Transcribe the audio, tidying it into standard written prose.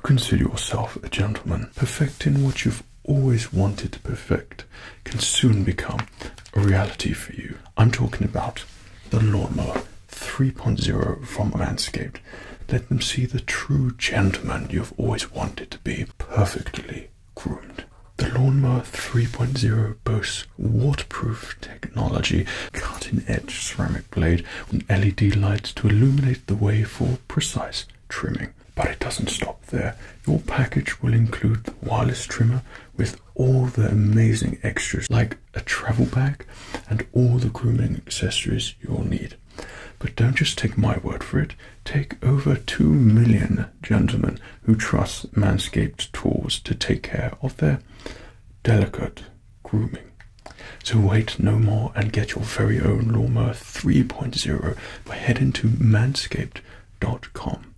consider yourself a gentleman, perfecting what you've always wanted to perfect can soon become a reality for you. I'm talking about the Lawnmower 3.0 from Manscaped. Let them see the true gentleman you've always wanted to be, perfectly groomed. The Lawnmower 3.0 boasts waterproof technology, cutting-edge ceramic blade with LED lights to illuminate the way for precise trimming. But it doesn't stop there. Your package will include the wireless trimmer with all the amazing extras like a travel bag and all the grooming accessories you'll need. But don't just take my word for it. Take over 2 million gentlemen who trust Manscaped tools to take care of their delicate grooming. So wait no more and get your very own Lawnmower 3.0 by heading to manscaped.com.